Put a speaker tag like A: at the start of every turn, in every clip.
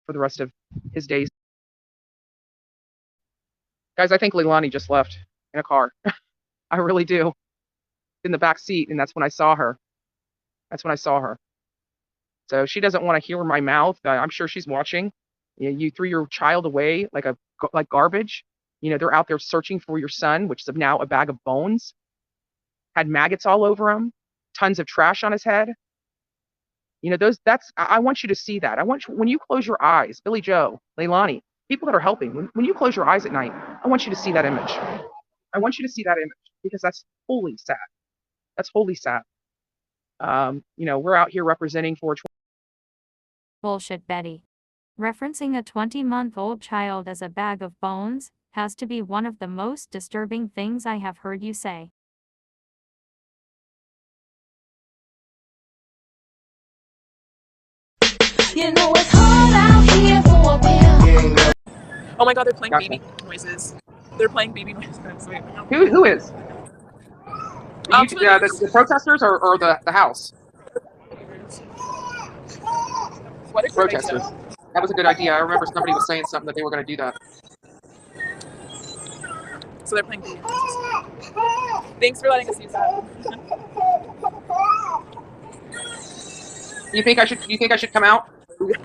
A: for the rest of his days. Guys, I think Leilani just left in a car. I really do. In the back seat, and that's when I saw her. So she doesn't want to hear my mouth. I'm sure she's watching. You threw your child away like garbage. They're out there searching for your son, which is now a bag of bones. Had maggots all over him, tons of trash on his head. I want you to see that. I want you, when you close your eyes, Billy Joe, Leilani, people that are helping, when you close your eyes at night, I want you to see that image. I want you to see that image because that's wholly sad. That's wholly sad. We're out here representing for
B: Bullshit, Betty. Referencing a 20-month-old child as a bag of bones has to be one of the most disturbing things I have heard you say.
C: It's hard out here for a real.
D: Oh my god, they're playing baby noises. They're playing baby noises.
A: Who is? The protesters or the House?
D: What a
A: protesters. That was a good idea. I remember somebody was saying something that they were going to do that.
D: So they're playing baby noises. Thanks for letting us use that.
A: You think I should come out?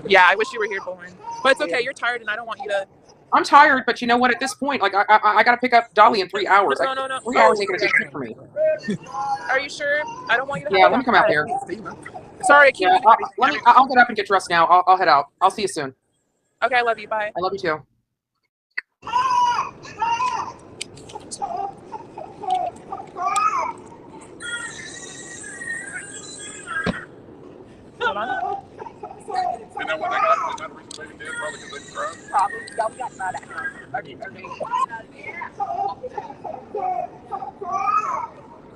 D: Yeah, I wish you were here, Bullhorn. But it's okay. You're tired, and I don't want you to.
A: I'm tired, but you know what? At this point, like I got to pick up Dolly in 3 hours.
D: No.
A: 3 hours ain't gonna take shit for me.
D: Are you sure? I don't want you to.
A: Yeah, let me come out there.
D: Sorry, I can't.
A: Yeah, I'll get up and get dressed now. I'll head out. I'll see you soon.
D: Okay, I love you. Bye.
A: I love you too.
D: Hold on.
E: You know what I got? The reason they did probably because they cried.
D: Probably. Y'all got mad at her.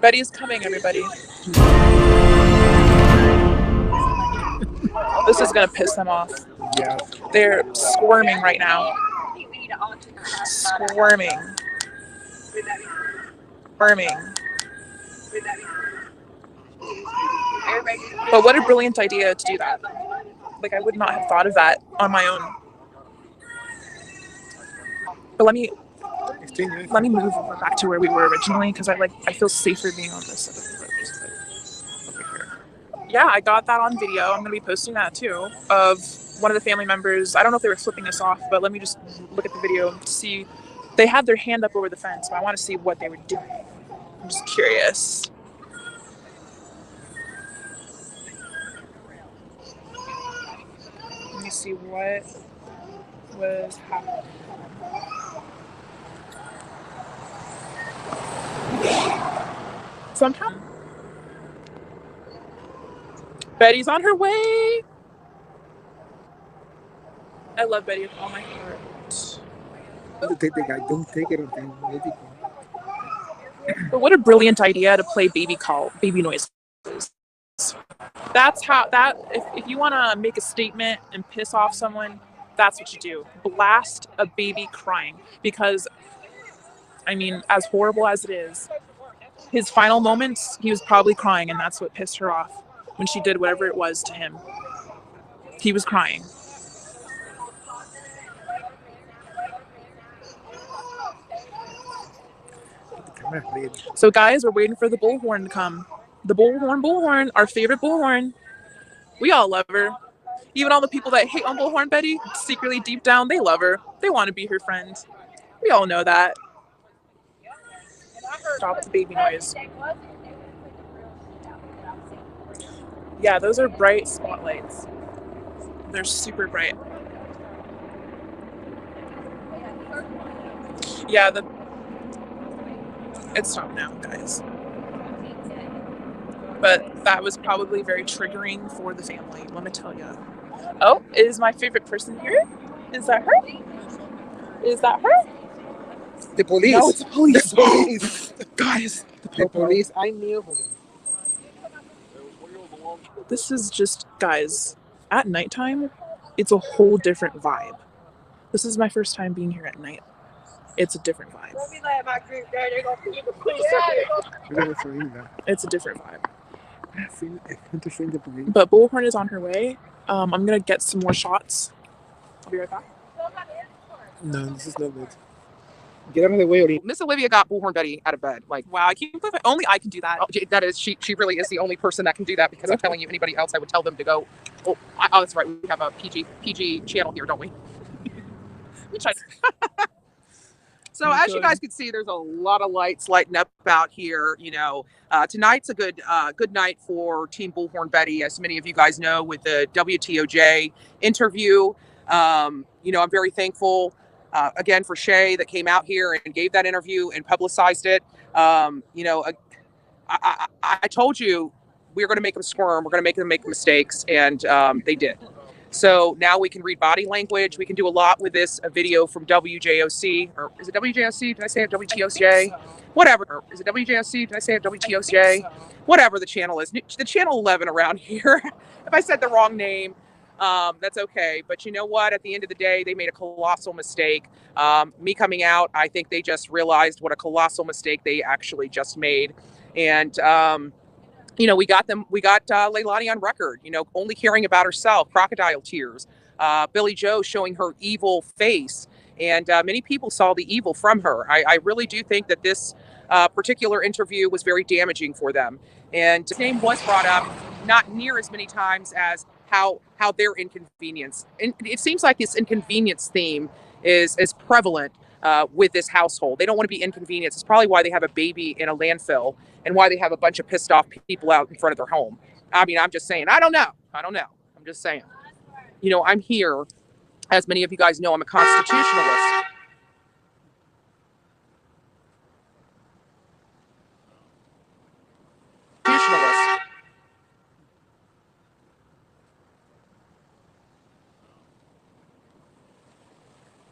D: Betty's coming, everybody. This is gonna piss them off.
E: Yeah.
D: They're squirming right now. Squirming. But what a brilliant idea to do that. Like, I would not have thought of that on my own. But let me move back to where we were originally, because I feel safer being on this side of the road. Over here. Yeah, I got that on video. I'm gonna be posting that too, of one of the family members. I don't know if they were flipping us off, but let me just look at the video to see. They had their hand up over the fence, but I want to see what they were doing. I'm just curious. Let me see what was happening. Sometime. Betty's on her way. I love Betty with all my heart.
E: Don't take it on maybe.
D: But what a brilliant idea to play baby noises. That's how if you want to make a statement and piss off someone, that's what you do. Blast a baby crying, because I mean, as horrible as it is, his final moments, he was probably crying, and that's what pissed her off when she did whatever it was to him. He was crying. So guys, we're waiting for the Bullhorn to come. The Bullhorn, our favorite Bullhorn. We all love her. Even all the people that hate on Bullhorn Betty, secretly deep down, they love her. They want to be her friend. We all know that. Stop the baby noise. Yeah, those are bright spotlights. They're super bright. Yeah, it's stopped now, guys. But that was probably very triggering for the family, let me tell you. Oh, is my favorite person here? Is that her? Is that her?
E: The police.
D: No, it's the police.
E: The police.
D: Guys,
E: the police. I knew.
D: This is just, guys, at nighttime, it's a whole different vibe. This is my first time being here at night. It's a different vibe. It's a different vibe. But Bullhorn is on her way. I'm gonna get some more shots Be right back.
F: No, this is not it.
A: Get out of the way, Odie. Miss Olivia got Bullhorn Betty out of bed. Like,
D: Wow, I can't believe only I can do that.
A: that is, she really is the only person that can do that, because I'm telling you, anybody else, I would tell them to go. Oh, that's right. We have a PG channel here, don't we? We tried. So as you guys can see, there's a lot of lights lighting up out here. You know, tonight's a good night for Team Bullhorn Betty, as many of you guys know, with the WTOJ interview. You know, I'm very thankful again for Shay that came out here and gave that interview and publicized it. You know, I told you we were going to make them squirm. We're going to make them make mistakes, and they did. So now we can read body language. We can do a lot with this video from WJOC, or is it WJOC? Did I say it? WTOJ? Whatever. Or is it WJOC? Did I say it? WTOJ? Whatever the channel is. The channel 11 around here. If I said the wrong name, that's okay. But you know what? At the end of the day, they made a colossal mistake. Me coming out, I think they just realized what a colossal mistake they actually just made. And, you know, we got Leilani on record, you know, only caring about herself, crocodile tears, Billy Joe showing her evil face. And many people saw the evil from her. I really do think that this particular interview was very damaging for them. And his name was brought up not near as many times as how their inconvenience. And it seems like this inconvenience theme is prevalent with this household. They don't want to be inconvenienced. It's probably why they have a baby in a landfill and why they have a bunch of pissed off people out in front of their home. I mean, I'm just saying, I don't know. I'm just saying. You know, I'm here, as many of you guys know, I'm a constitutionalist.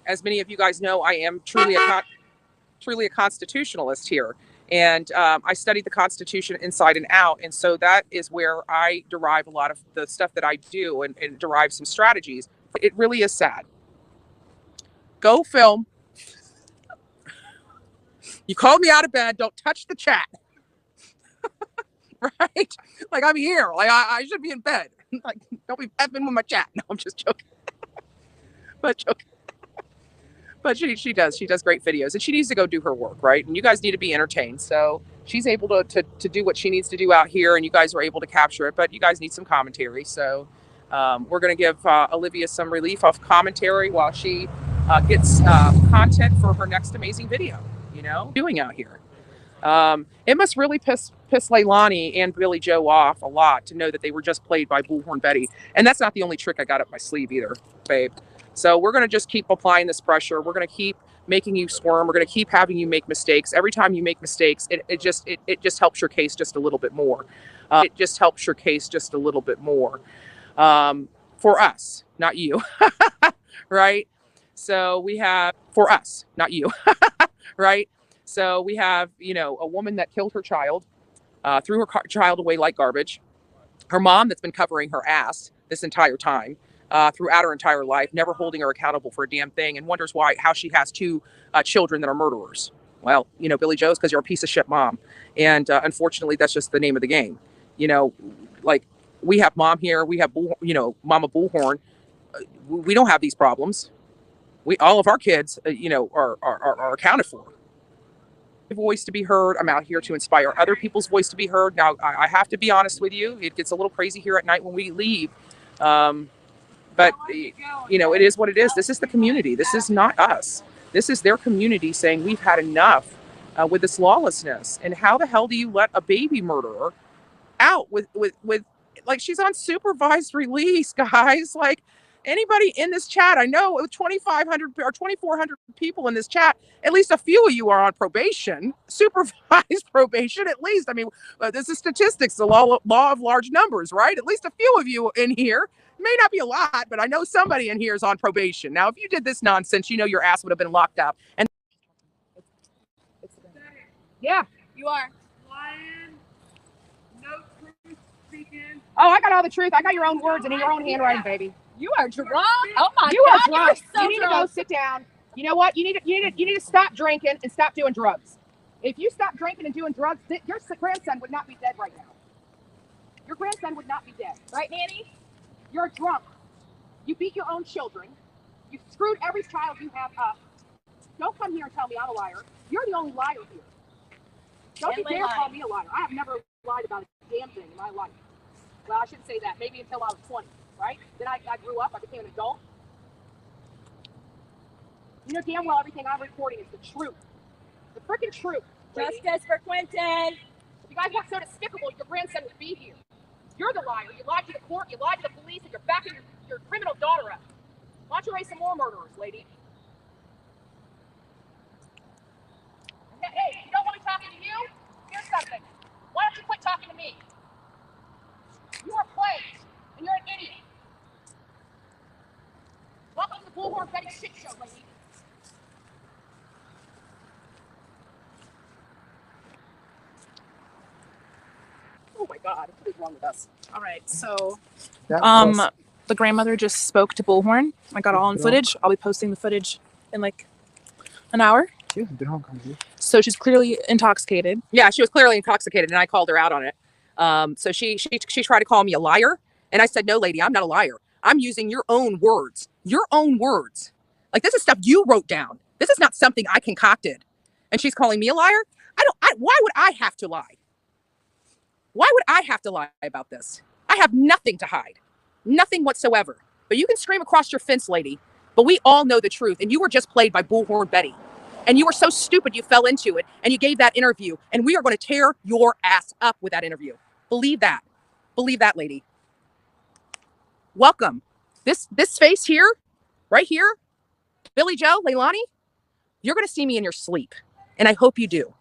A: As many of you guys know, I am truly a constitutionalist here. And I studied the Constitution inside and out. And so that is where I derive a lot of the stuff that I do and derive some strategies. It really is sad. Go film. You called me out of bed. Don't touch the chat. Right? Like, I'm here. Like, I should be in bed. Like, don't be effing with my chat. No, I'm just joking. But joking. But she does great videos, and she needs to go do her work, right? And you guys need to be entertained. So she's able to do what she needs to do out here, and you guys were able to capture it, but you guys need some commentary. So we're going to give Olivia some relief off commentary while she gets content for her next amazing video, you know, doing out here. It must really piss Leilani and Billy Joe off a lot to know that they were just played by Bullhorn Betty. And that's not the only trick I got up my sleeve either, babe. So we're going to just keep applying this pressure. We're going to keep making you squirm. We're going to keep having you make mistakes. Every time you make mistakes, it just helps your case just a little bit more. It just helps your case just a little bit more. For us, not you. Right? So we have, for us, not you. Right? So we have, you know, a woman that killed her child, threw her child away like garbage. Her mom that's been covering her ass this entire time. Throughout her entire life, never holding her accountable for a damn thing, and wonders how she has two children that are murderers. Well, you know, Billy Joe's because you're a piece of shit mom. And unfortunately, that's just the name of the game. You know, like, we have mom here, we have, you know, Mama Bullhorn. We don't have these problems. All of our kids, you know, are accounted for. Voice to be heard. I'm out here to inspire other people's voice to be heard. Now, I have to be honest with you. It gets a little crazy here at night when we leave. But, you know, it is what it is. This is the community. This is not us. This is their community saying we've had enough with this lawlessness. And how the hell do you let a baby murderer out with like, she's on supervised release, guys? Like, anybody in this chat, I know with 2,500 or 2,400 people in this chat, at least a few of you are on probation, supervised probation, at least. I mean, this is statistics, the law of large numbers, right? At least a few of you in here. May not be a lot, but I know somebody in here is on probation. Now, if you did this nonsense, you know your ass would have been locked up. And yeah, you are.
G: Lying, no truth speaking.
A: Oh, I got all the truth. I got your own words and in your own handwriting, baby.
G: You are drunk. Oh my
A: You
G: God,
A: are drunk.
G: so
A: You need to go sit down. You know what? You need to stop drinking and stop doing drugs. If you stop drinking and doing drugs, your grandson would not be dead right now. Your grandson would not be dead.
G: Right, Nanny?
A: You're drunk. You beat your own children. You screwed every child you have up. Don't come here and tell me I'm a liar. You're the only liar here. Don't you dare call me a liar. I have never lied about a damn thing in my life. Well, I shouldn't say that. Maybe until I was 20, right? Then I grew up. I became an adult. You know damn well everything I'm reporting is the truth. The freaking truth. Lady.
G: Justice for Quinton.
A: If you guys weren't so despicable, your grandson would be here. You're the liar. You lied to the court, you lied to the police, and you're backing your criminal daughter up. Why don't you raise some more murderers, lady? Hey, you don't want me talking to you? Here's something. Why don't you quit talking to me? You are plagued, and you're an idiot. Welcome to the Bullhorn Betty shit show, lady. Oh my God, what is wrong with us?
D: All right, so
F: That was-
D: the grandmother just spoke to Bullhorn. I got it all on footage. I'll be posting the footage in like an hour.
F: She hasn't been home, Connie.
D: So she's clearly intoxicated.
A: Yeah, she was clearly intoxicated, and I called her out on it. So she tried to call me a liar, and I said, "No, lady, I'm not a liar. I'm using your own words. Your own words. Like this is stuff you wrote down. This is not something I concocted." And she's calling me a liar. Why would I have to lie? Why would I have to lie about this? I have nothing to hide, nothing whatsoever. But you can scream across your fence, lady. But we all know the truth, and you were just played by Bullhorn Betty. And you were so stupid you fell into it, and you gave that interview, and we are going to tear your ass up with that interview. Believe that. Believe that, lady. Welcome. This face here, right here, Billy Joe, Leilani, you're going to see me in your sleep, and I hope you do,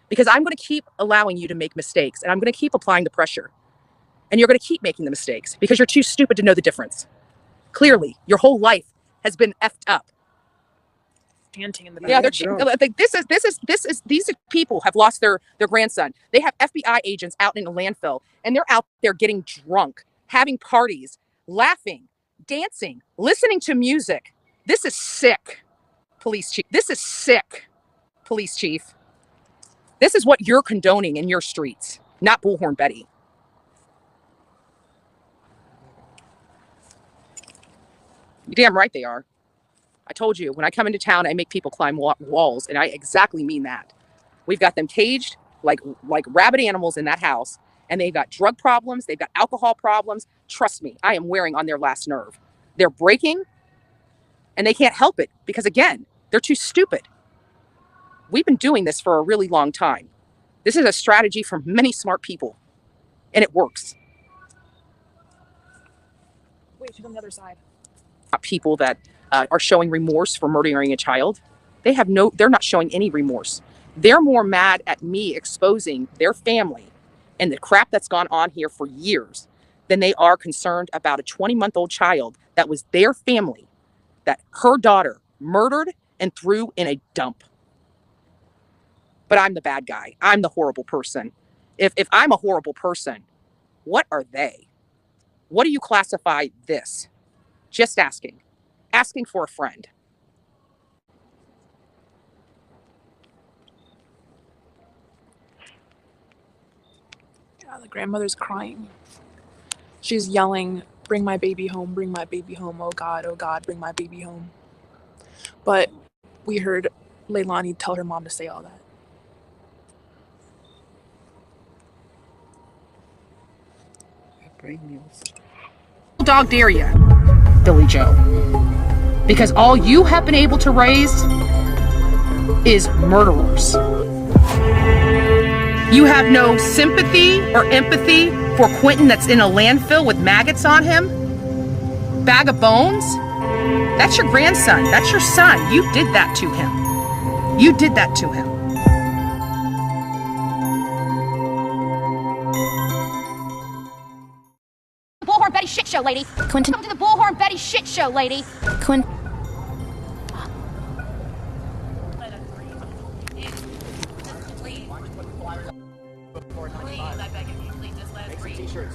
A: because I'm going to keep allowing you to make mistakes, and I'm going to keep applying the pressure, and you're going to keep making the mistakes because you're too stupid to know the difference. Clearly, your whole life has been effed up.
D: Chanting in the
A: Yeah,
D: back.
A: these people have lost their grandson. They have FBI agents out in a landfill, and they're out there getting drunk, having parties, laughing, dancing, listening to music. This is sick, police chief. This is sick, police chief. This is what you're condoning in your streets, not Bullhorn Betty. You're damn right they are. I told you, when I come into town, I make people climb walls, and I exactly mean that. We've got them caged like rabid animals in that house, and they've got drug problems, they've got alcohol problems. Trust me, I am wearing on their last nerve. They're breaking, and they can't help it because, again, they're too stupid. We've been doing this for a really long time. This is a strategy from many smart people, and it works.
D: Wait, she's on the other side.
A: People that are showing remorse for murdering a child. They're not showing any remorse. They're more mad at me exposing their family and the crap that's gone on here for years than they are concerned about a 20-month-old child that was their family, that her daughter murdered and threw in a dump. But I'm the bad guy. I'm the horrible person. If I'm a horrible person, what are they? What do you classify this? Just asking for a friend.
D: Yeah, the grandmother's crying. She's yelling, "Bring my baby home, bring my baby home. Oh God, bring my baby home." But we heard Leilani tell her mom to say all that.
A: Dog dare you, Billy Joe. Because all you have been able to raise is murderers. You have no sympathy or empathy for Quinton that's in a landfill with maggots on him? Bag of bones? That's your grandson. That's your son. You did that to him. You did that to him.
C: Bullhorn Betty shit show, lady.
H: Quinton.
C: Welcome to the Bullhorn Betty shit show, lady.
H: Quinton.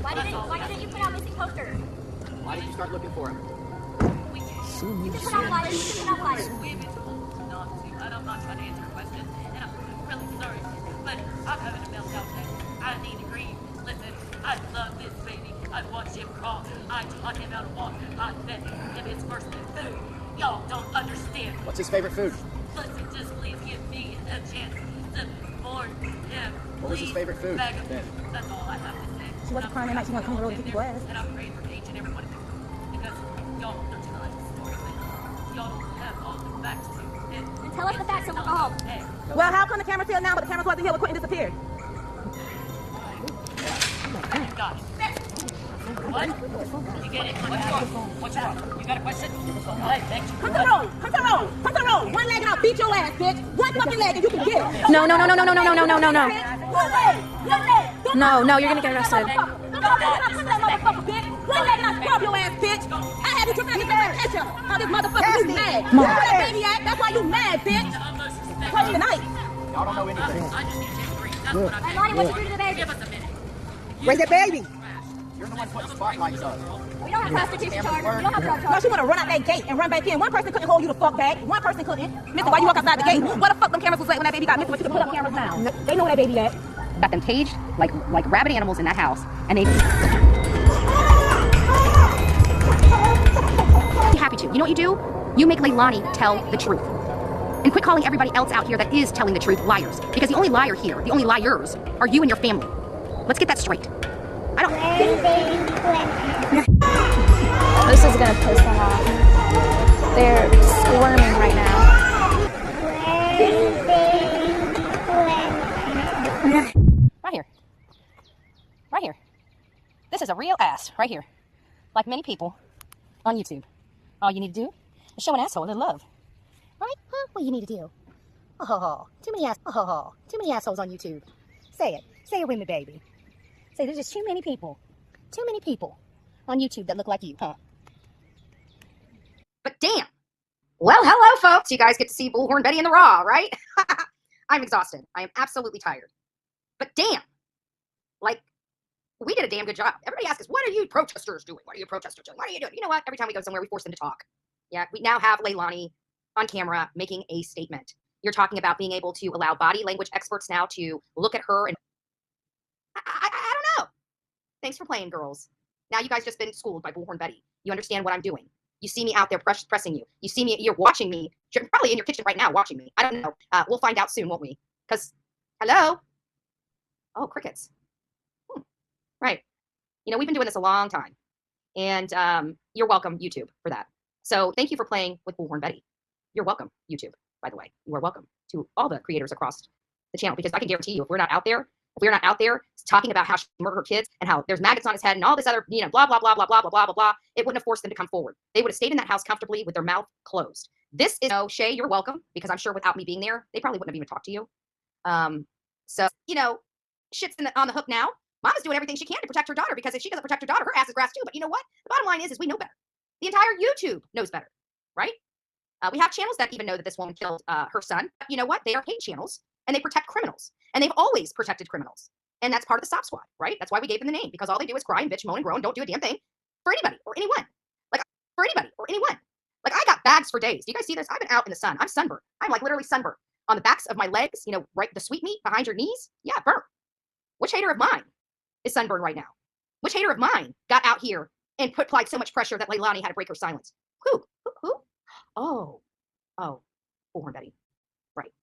C: Why didn't you put out missing posters?
I: Why did you start looking for him?
C: You put out flyers. You put out flyers.
J: We've been told not to, and I'm not trying to answer a question, and I'm really sorry, but I'm having a meltdown today. I need to grieve. Listen, I love this baby. I watched him crawl. I taught him how to walk. I fed him his first food. Y'all don't understand.
I: What's his favorite food?
J: Listen, just please give me a chance to warn him.
I: What was his favorite food?
J: Beg of
I: then?
J: That's all I have to say.
G: She wasn't crying that night. She wanted to come to the road and kick your ass.
J: And I'm praying for each and every one of you. Because y'all are telling stories that y'all don't have all the facts to.
G: And tell us the facts and we'll go home.
J: Hey,
G: Well, how come the camera's here now, but the cameras wasn't here when Quinton disappeared?
J: got it. What? You get it? What's wrong? You got a question? Hey, thank you.
G: Come to the road. Come to the road. Come to the road. One leg and I'll beat your ass, bitch. One fucking leg and you can get it.
B: No.
G: One leg. One leg.
B: No, you're gonna get arrested.
G: Come on, that motherfucker, bitch. One leg and I'll scrub your ass, bitch. I had you tripping at the ketchup. How this motherfucker, you mad. That's where that baby at. That's why you mad, bitch. Play tonight.
I: Y'all don't know anything.
J: I just need you to agree. That's what I'm
G: Hey, Lonnie, what you do to the baby?
J: Give us a minute.
G: Where's the baby?
I: You're the one putting spotlights up.
G: We don't have prostitution charges. We don't have drug charges. No, she want to run out that gate and run back in. One person couldn't hold you the fuck back. One person couldn't. Mister, why you walk outside the gate? What the fuck them cameras was like when that baby got missing? But you can put up cameras now. They know where that baby at.
H: Got them caged like rabid animals in that house, and they be happy to. You know what you do? You make Leilani tell the truth, and quit calling everybody else out here that is telling the truth liars. Because the only liar here, the only liars, are you and your family. Let's get that straight. I don't.
B: This is gonna piss them off. They're squirming right now.
H: Right here. Right here. This is a real ass right here. Like many people on YouTube. All you need to do is show an asshole a little love. Right? Huh? What do you need to do? Oh, too many assholes on YouTube. Say it. Say it with me, baby. Say there's just too many people on YouTube that look like you, huh? But damn. Well, hello, folks. You guys get to see Bullhorn Betty in the raw, right? I'm exhausted. I am absolutely tired. But damn. Like, we did a damn good job. Everybody asks us, what are you protesters doing? What are you protesters doing? What are you doing? You know what? Every time we go somewhere, we force them to talk. Yeah, we now have Leilani on camera making a statement. You're talking about being able to allow body language experts now to look at her and I don't know. Thanks for playing, girls. Now you guys just been schooled by Bullhorn Betty. You understand what I'm doing. You see me out there pressing you. You see me, you're watching me. You're probably in your kitchen right now watching me. I don't know. We'll find out soon, won't we? Because, hello? Oh, crickets. Right. You know, we've been doing this a long time. And you're welcome, YouTube, for that. So thank you for playing with Bullhorn Betty. You're welcome, YouTube, by the way. You are welcome to all the creators across the channel, because I can guarantee you, if we're not out there talking about how she murdered her kids and how there's maggots on his head and all this other, you know, blah, blah, blah, blah, blah, blah, blah, blah, blah, it wouldn't have forced them to come forward. They would have stayed in that house comfortably with their mouth closed. This is, no, Shay, you're welcome, because I'm sure without me being there, they probably wouldn't have even talked to you. So, you know, shit's on the hook now. Mama's doing everything she can to protect her daughter, because if she doesn't protect her daughter, her ass is grass too. But you know what? The bottom line is we know better. The entire YouTube knows better, right? We have channels that even know that this woman killed her son. But you know what? They are hate channels, and they protect criminals. And they've always protected criminals. And that's part of the Stop Squad, right? That's why we gave them the name, because all they do is cry and bitch, moan and groan, don't do a damn thing for anybody or anyone. Like, I got bags for days. Do you guys see this? I've been out in the sun. I'm sunburned. I'm like literally sunburned. On the backs of my legs, you know, right, the sweet meat behind your knees. Yeah, burnt. Which hater of mine is sunburned right now? Which hater of mine got out here and applied so much pressure that Leilani had to break her silence? Who? Oh, Bullhorn Betty. Right.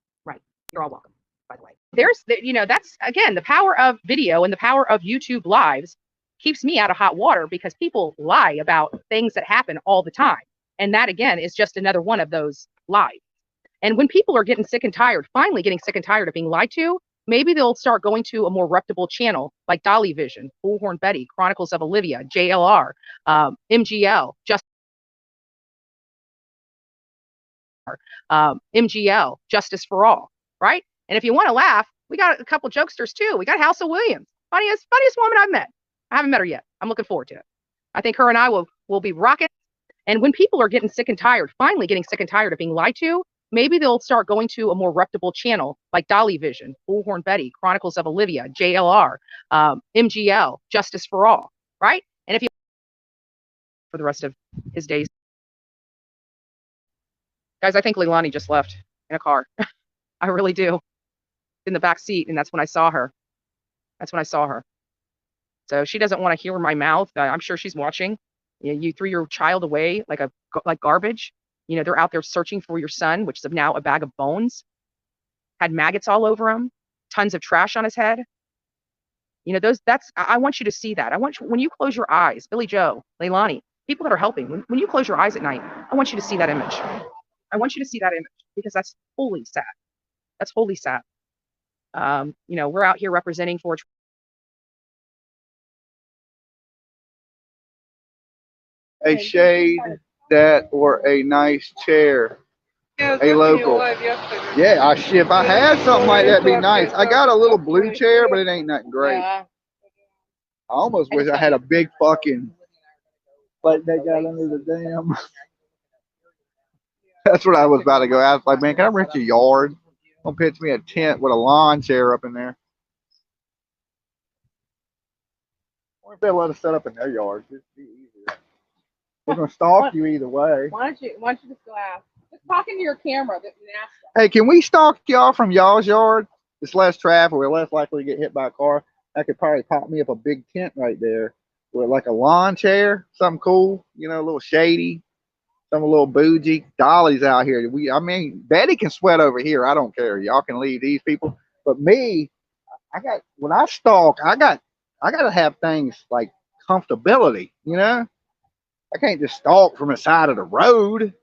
H: You're all welcome, by the way.
A: You know, that's, again, the power of video and the power of YouTube lives keeps me out of hot water, because people lie about things that happen all the time. And that, again, is just another one of those lies. And when people are getting sick and tired, finally getting sick and tired of being lied to, maybe they'll start going to a more reputable channel like Dolly Vision, Bullhorn Betty, Chronicles of Olivia, JLR, MGL, MGL, Justice for All, right? And if you want to laugh, we got a couple jokesters too. We got House of Williams, funniest woman I've met. I haven't met her yet. I'm looking forward to it. I think her and I will be rocking. And when people are getting sick and tired, finally getting sick and tired of being lied to, maybe they'll start going to a more reputable channel like Dolly Vision, Bullhorn Betty, Chronicles of Olivia, JLR, MGL, Justice for All, right? And if you for the rest of his days. Guys, I think Leilani just left in a car. I really do. In the back seat, and that's when I saw her. So she doesn't want to hear my mouth. I'm sure she's watching. You threw your child away like garbage. You know, they're out there searching for your son, which is now a bag of bones, had maggots all over him, tons of trash on his head. You know, I want you to see that. I want you, when you close your eyes, Billy Joe, Leilani, people that are helping, when you close your eyes at night, I want you to see that image. I want you to see that image because that's wholly sad. That's wholly sad. You know, we're out here representing for
K: a shade that or a nice chair. A local. Yeah, if I had something like that, it'd be nice. I got a little blue chair, but it ain't nothing great. I almost wish I had a big fucking, like they got under the dam. That's what I was about to go. I was like, man, can I rent your yard? Don't pitch me a tent with a lawn chair up in there. Or if they let us set up in their yard, it'd be easier. We're gonna stalk you either way.
L: Why don't you just go ask? Just talk into your camera.
K: Hey, can we stalk y'all from y'all's yard? It's less traffic. We're less likely to get hit by a car. I could probably pop me up a big tent right there with like a lawn chair, something cool, you know, a little shady, something a little bougie. Dolly's out here. I mean, Betty can sweat over here. I don't care. Y'all can leave these people. But me, when I stalk, I gotta have things like comfortability, you know? I can't just stalk from the side of the road.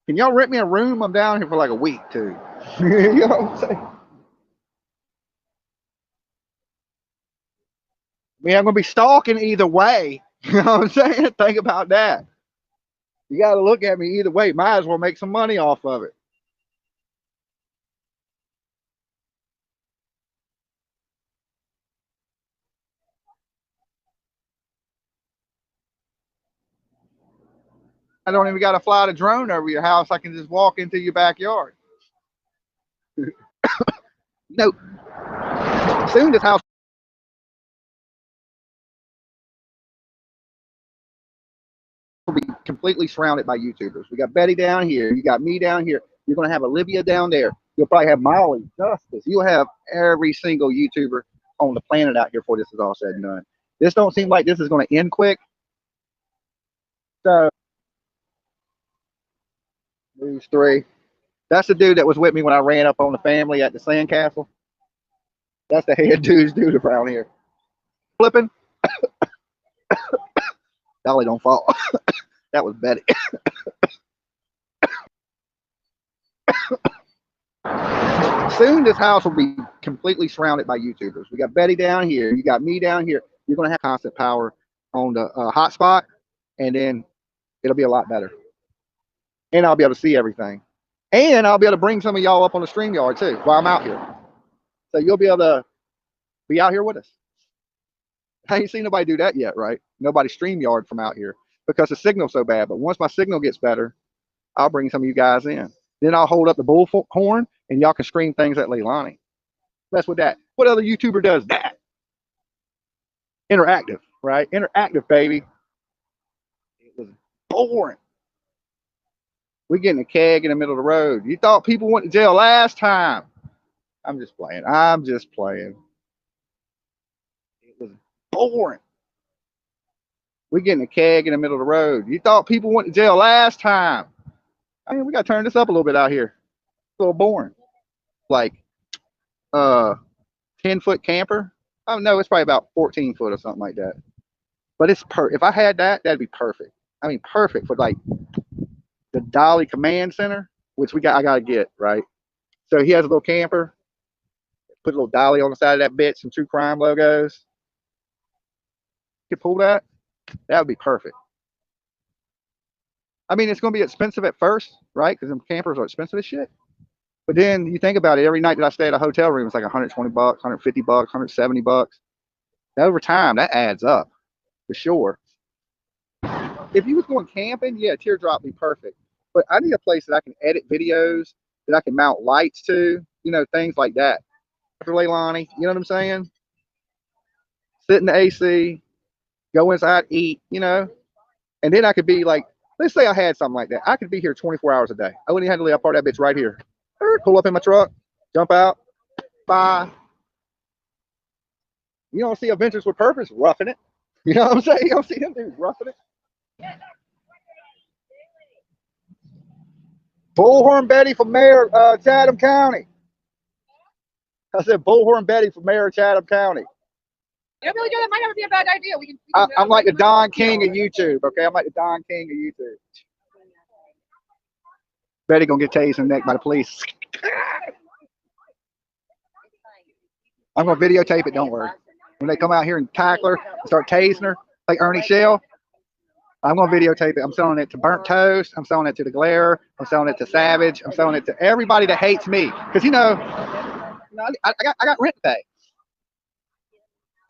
K: Can y'all rent me a room? I'm down here for like a week too. You know what I'm saying? I mean, I'm gonna be stalking either way. You know what I'm saying? Think about that. You gotta look at me either way. Might as well make some money off of it. I don't even gotta fly the drone over your house. I can just walk into your backyard. No. Soon this house will be completely surrounded by YouTubers. We got Betty down here. You got me down here. You're going to have Olivia down there. You'll probably have Molly, Justice. You'll have every single YouTuber on the planet out here before this is all said and done. This don't seem like this is going to end quick. So, News 3. That's the dude that was with me when I ran up on the family at the sandcastle. That's the head dude around here. Flipping. Dolly don't fall. That was Betty. Soon this house will be completely surrounded by YouTubers. We got Betty down here. You got me down here. You're going to have constant power on the hotspot, and then it'll be a lot better. And I'll be able to see everything. And I'll be able to bring some of y'all up on the StreamYard too while I'm out here. So you'll be able to be out here with us. I ain't seen nobody do that yet, right? Nobody StreamYard from out here because the signal's so bad. But once my signal gets better, I'll bring some of you guys in. Then I'll hold up the Bullhorn and y'all can stream things at Leilani. That's what that. What other YouTuber does that? Interactive, right? Interactive, baby. It was boring. We getting a keg in the middle of the road. You thought people went to jail last time. I'm just playing. I'm just playing. It was boring. We getting a keg in the middle of the road. You thought people went to jail last time. I mean, we got to turn this up a little bit out here. It's a little boring. Like 10-foot camper. Oh no, it's probably about 14 foot or something like that. But it's if I had that, that'd be perfect. I mean, perfect for like the Dolly Command Center, which I gotta get, right? So he has a little camper. Put a little Dolly on the side of that bitch, some true crime logos. You could pull that. That would be perfect. I mean, it's gonna be expensive at first, right? Because them campers are expensive as shit. But then you think about it, every night that I stay at a hotel room, it's like 120 bucks, 150 bucks, 170 bucks. And over time, that adds up for sure. If you was going camping, yeah, Teardrop would be perfect. But I need a place that I can edit videos, that I can mount lights to, you know, things like that. For Leilani, you know what I'm saying? Sit in the AC, go inside, eat, you know. And then I could be like, let's say I had something like that. I could be here 24 hours a day. I wouldn't even have to leave. I park that bitch right here. Pull up in my truck, jump out, bye. You don't see Adventures with Purpose roughing it. You know what I'm saying? You don't see them dudes roughing it. Bullhorn Betty for mayor Chatham County. I said Bullhorn Betty for mayor of Chatham County.
L: Yeah, Billy Joe, that might not be a bad idea.
K: I'm like the Don King of YouTube, okay? I'm like the Don King of YouTube. Betty gonna get tased in the neck by the police. I'm gonna videotape it, don't worry. When they come out here and tackle her and start tasing her, like Ernie Shell, I'm gonna videotape it. I'm selling it to Burnt Toast. I'm selling it to the Glare. I'm selling it to Savage. I'm selling it to everybody that hates me. Because I got rent to pay.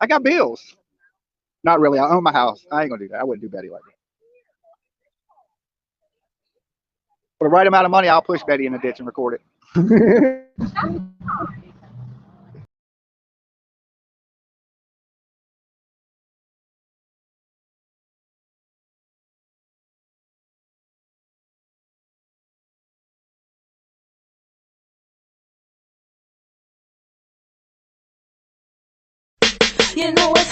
K: I got bills. Not really. I own my house. I ain't gonna do that. I wouldn't do Betty like that. For the right amount of money, I'll push Betty in the ditch and record it.
C: You know it's